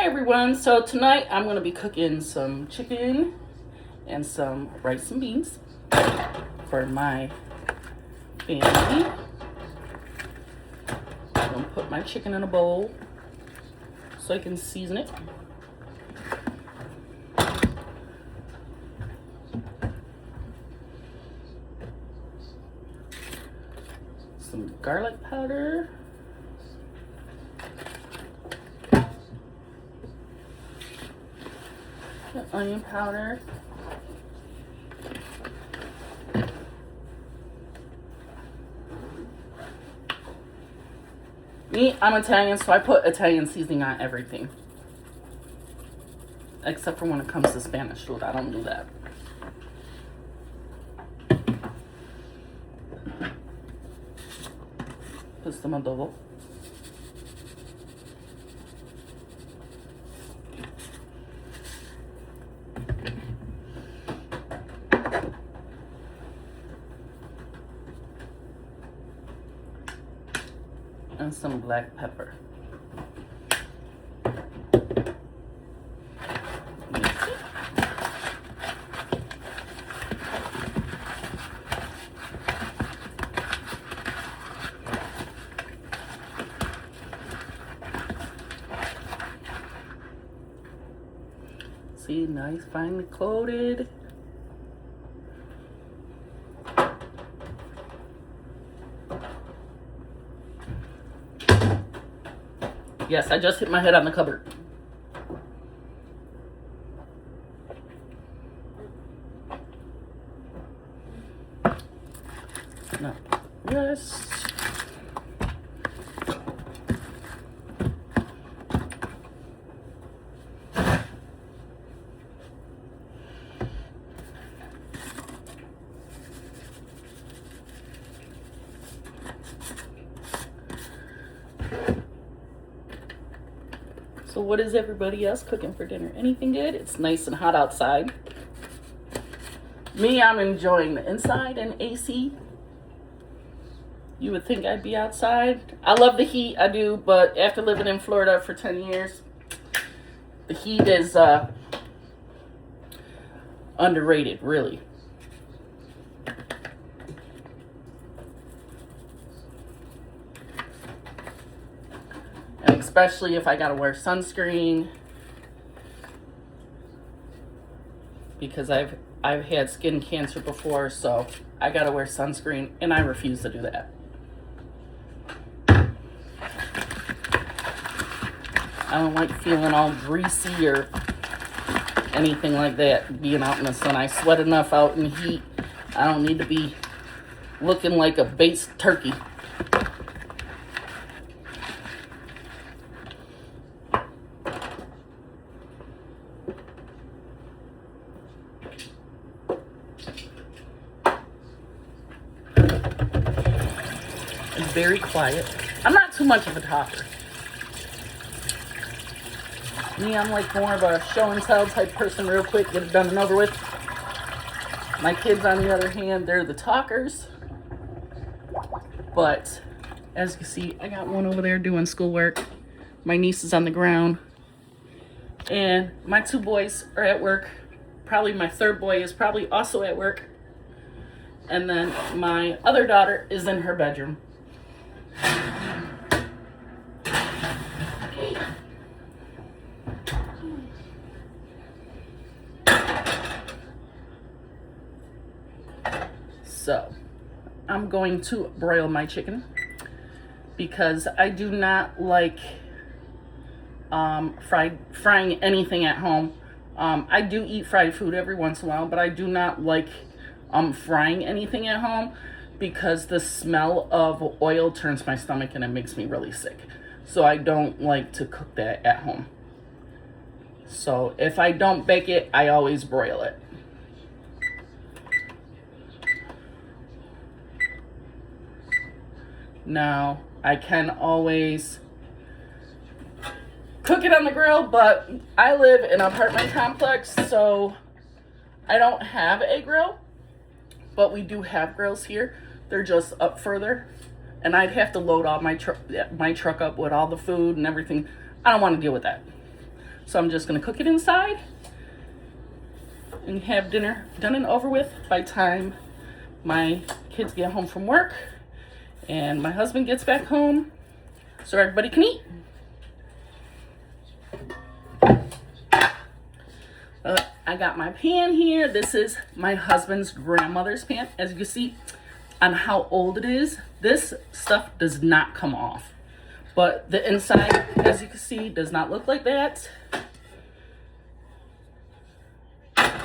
everyone, so tonight I'm going to be cooking some chicken and some rice and beans for my family. I'm going to put my chicken in a bowl so I can season it. Some garlic powder. Onion powder. Me, I'm Italian, so I put Italian seasoning on everything. Except for when it comes to Spanish food, I don't do that. Put some adobo. And some black pepper. See, nice, finely coated. Yes, I just hit my head on the cupboard. No. Yes. So what is everybody else cooking for dinner? Anything good? It's nice and hot outside. Me, I'm enjoying the inside and AC. You would think I'd be outside. I love the heat, I do, but after living in Florida for 10 years, the heat is underrated, really. And especially if I gotta wear sunscreen, because I've had skin cancer before, so I gotta wear sunscreen, and I refuse to do that. I don't like feeling all greasy or anything like that being out in the sun. I sweat enough out in the heat. I don't need to be looking like a baked turkey. It's very quiet. I'm not too much of a talker. Me, I'm like more of a show and tell type person, real quick, get it done and over with. My kids, on the other hand, they're the talkers. But as you can see, I got one over there doing schoolwork. My niece is on the ground. And my two boys are at work. Probably my third boy is probably also at work. And then my other daughter is in her bedroom. So, I'm going to broil my chicken because I do not like frying anything at home. I do eat fried food every once in a while, but I do not like frying anything at home because the smell of oil turns my stomach and it makes me really sick. So I don't like to cook that at home. So if I don't bake it, I always broil it. Now, I can always cook it on the grill, but I live in an apartment complex, so I don't have a grill, but we do have grills here. They're just up further, and I'd have to load all my truck up with all the food and everything. I don't want to deal with that. So I'm just gonna cook it inside and have dinner done and over with by time my kids get home from work and my husband gets back home so everybody can eat. I got my pan here. This is my husband's grandmother's pan. As you can see on how old it is, this stuff does not come off. But the inside, as you can see, does not look like that.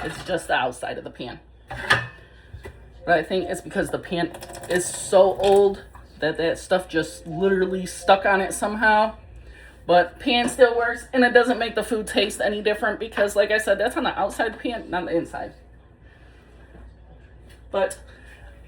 It's just the outside of the pan. But I think it's because the pan is so old that that stuff just literally stuck on it somehow. But pan still works, and it doesn't make the food taste any different because, like I said, that's on the outside of the pan, not the inside. But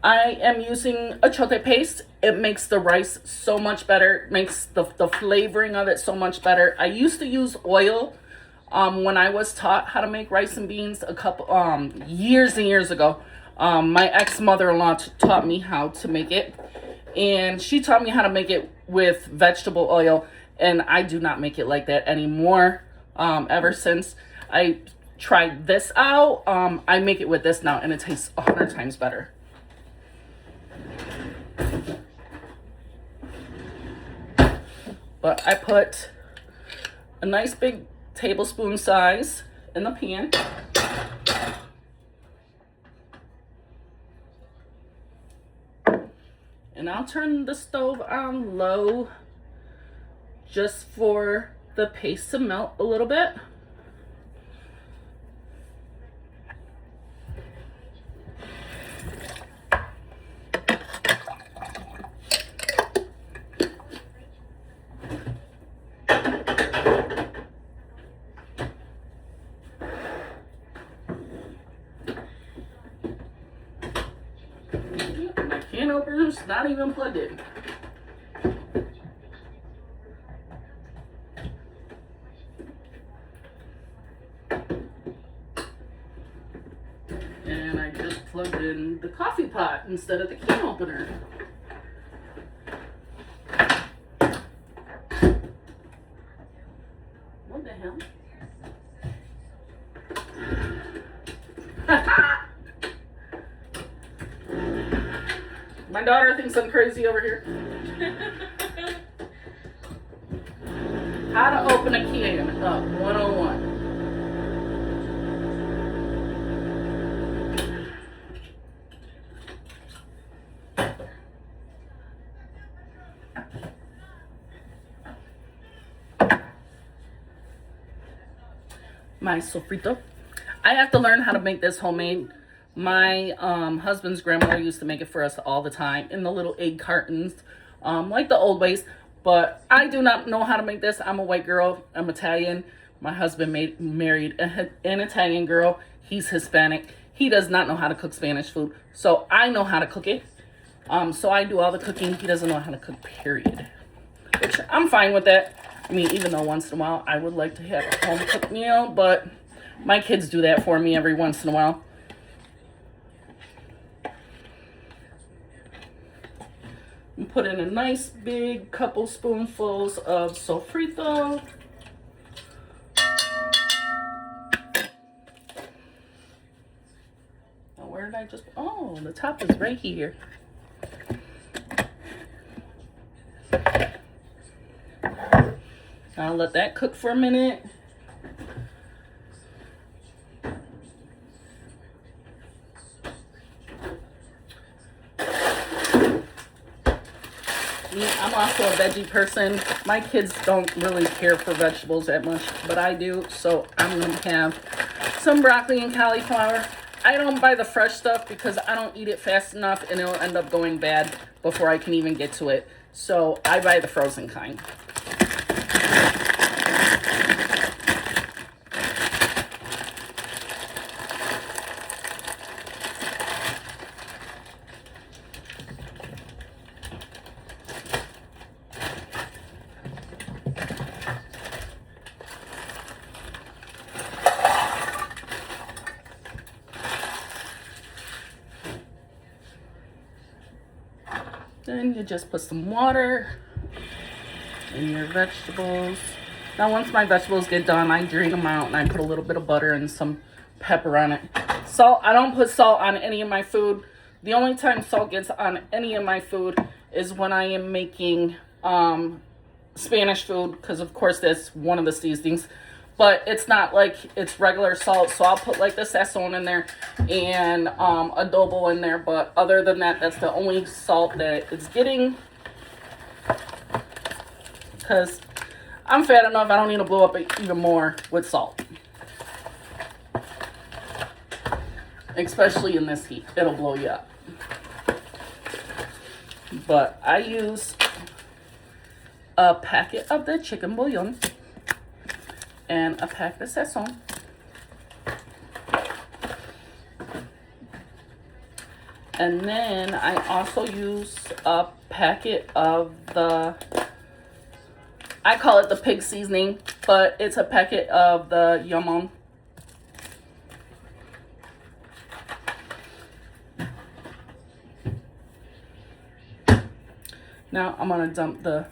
I am using achote paste. It makes the rice so much better, makes the flavoring of it so much better. I used to use oil when I was taught how to make rice and beans a couple years and years ago. My ex-mother-in-law taught me how to make it, and she taught me how to make it with vegetable oil. And I do not make it like that anymore. Ever since I tried this out, I make it with this now, and it tastes 100 times better. But I put a nice big tablespoon size in the pan. And I'll turn the stove on low just for the paste to melt a little bit. My can opener's not even plugged in. And I just plugged in the coffee pot instead of the can opener. What the hell? My daughter thinks I'm crazy over here. How to open a can. 101. My sofrito. I have to learn how to make this homemade. My husband's grandmother used to make it for us all the time in the little egg cartons, like the old ways. But I do not know how to make this. I'm a white girl. I'm Italian. My husband married an Italian girl. He's Hispanic. He does not know how to cook Spanish food. So I know how to cook it. So I do all the cooking. He doesn't know how to cook, period. Which I'm fine with that. I mean, even though once in a while I would like to have a home-cooked meal, but my kids do that for me every once in a while. And put in a nice big couple spoonfuls of sofrito. Oh, where did I just... Oh, the top is right here. I'll let that cook for a minute. I'm also a veggie person. My kids don't really care for vegetables that much, but I do. So I'm going to have some broccoli and cauliflower. I don't buy the fresh stuff because I don't eat it fast enough and it'll end up going bad before I can even get to it. So I buy the frozen kind. Then you just put some water in your vegetables. Now once my vegetables get done, I drain them out and I put a little bit of butter and some pepper on it. Salt, I don't put salt on any of my food. The only time salt gets on any of my food is when I am making Spanish food, because of course that's one of the seasonings. But it's not like it's regular salt, so I'll put like the sazon in there and adobo in there. But other than that, that's the only salt that it's getting. Because I'm fat enough, I don't need to blow up even more with salt. Especially in this heat, it'll blow you up. But I use a packet of the chicken bouillon and a packet of sazon. And then I also use a packet of the, I call it the pig seasoning, but it's a packet of the yamon. Now I'm gonna dump the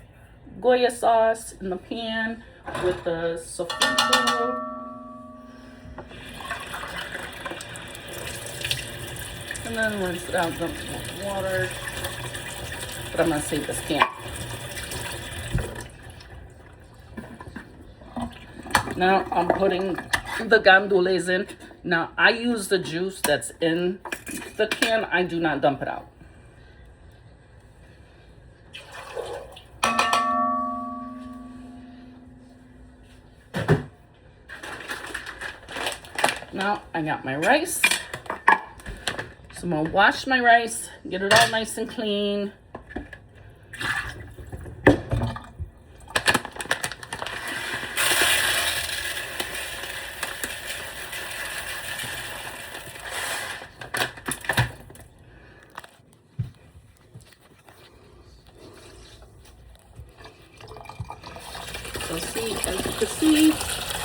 Goya sauce in the pan with the sofrito. And then rinse it out, dump some water. But I'm gonna save this can. Now I'm putting the gandules in. Now I use the juice that's in the can. I do not dump it out. Now I got my rice. So I'm gonna wash my rice, get it all nice and clean. So see, as you can see,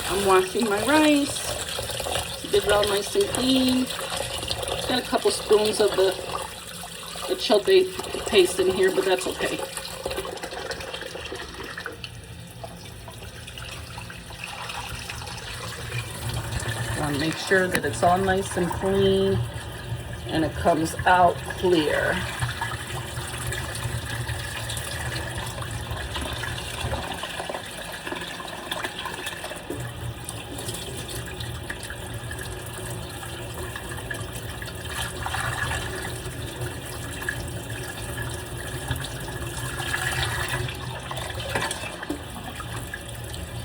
I'm washing my rice. Get it all nice and clean. Got a couple spoons of the chote paste in here, but that's okay. Want to make sure that it's all nice and clean and it comes out clear.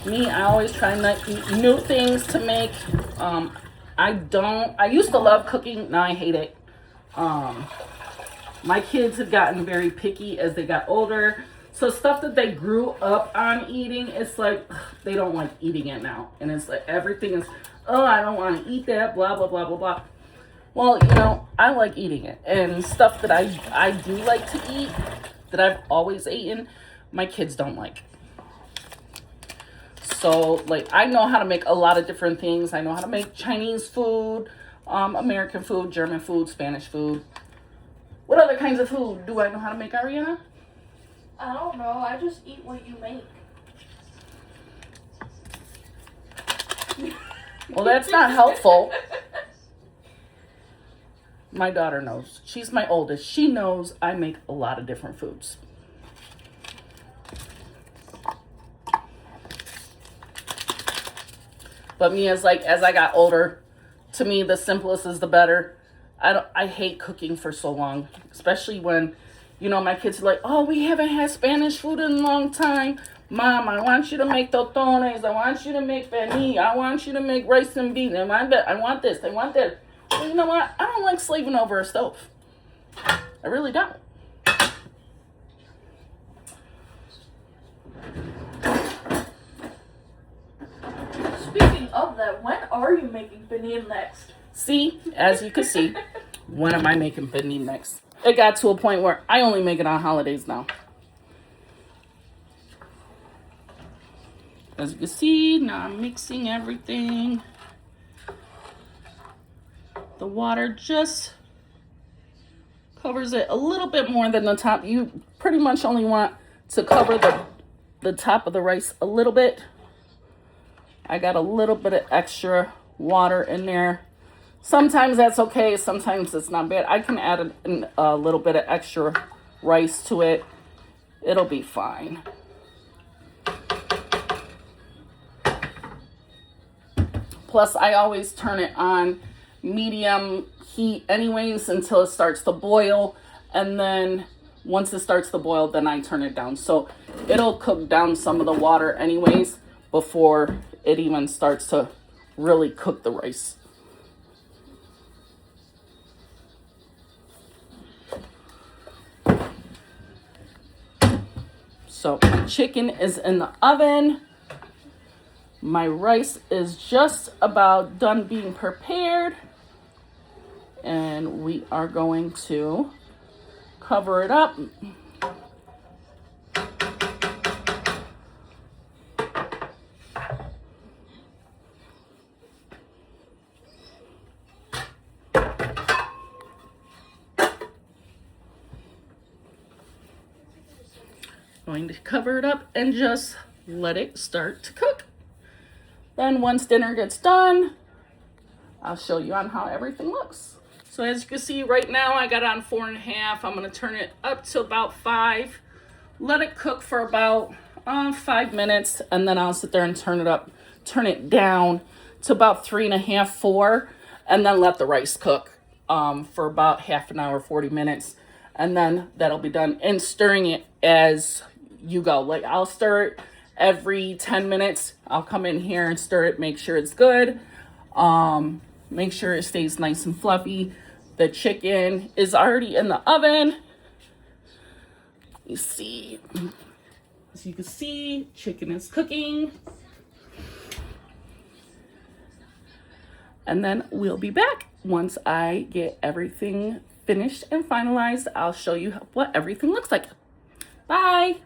Me, I always try new things to make. I used to love cooking, now I hate it. My kids have gotten very picky as they got older. So stuff that they grew up on eating, it's like, they don't like eating it now. And it's like, everything is, oh, I don't want to eat that, blah, blah, blah, blah, blah. Well, you know, I like eating it. And stuff that I do like to eat, that I've always eaten, my kids don't like. So, like, I know how to make a lot of different things. I know how to make Chinese food, American food, German food, Spanish food. What other kinds of food do I know how to make, Ariana? I don't know. I just eat what you make. Well, that's not helpful. My daughter knows. She's my oldest. She knows I make a lot of different foods. But me, as I got older, to me, the simplest is the better. I hate cooking for so long, especially when, you know, my kids are like, oh, we haven't had Spanish food in a long time. Mom, I want you to make totones. I want you to make pernil. I want you to make rice and beans. I want this. I want this. Well, you know what? I don't like slaving over a stove. I really don't. Speaking of that, when are you making pernil next? See, as you can see, when am I making pernil next? It got to a point where I only make it on holidays now. As you can see, now I'm mixing everything. The water just covers it a little bit more than the top. You pretty much only want to cover the top of the rice a little bit. I got a little bit of extra water in there. Sometimes that's okay, sometimes it's not bad. I can add a little bit of extra rice to it. It'll be fine. Plus, I always turn it on medium heat anyways until it starts to boil. And then once it starts to boil, then I turn it down. So it'll cook down some of the water anyways before it even starts to really cook the rice. So my chicken is in the oven. My rice is just about done being prepared. And we are going to cover it up. Going to cover it up and just let it start to cook. Then once dinner gets done, I'll show you on how everything looks. So as you can see right now, I got it on 4.5. I'm gonna turn it up to about 5. Let it cook for about 5 minutes, and then I'll sit there and turn it down to about 3.5, 4, and then let the rice cook for about half an hour, 40 minutes, and then that'll be done. And stirring it as you go. Like I'll stir it every 10 minutes. I'll come in here and stir it, make sure it's good. Make sure it stays nice and fluffy. The chicken is already in the oven. You see, as you can see, chicken is cooking. And then we'll be back once I get everything finished and finalized. I'll show you what everything looks like. Bye.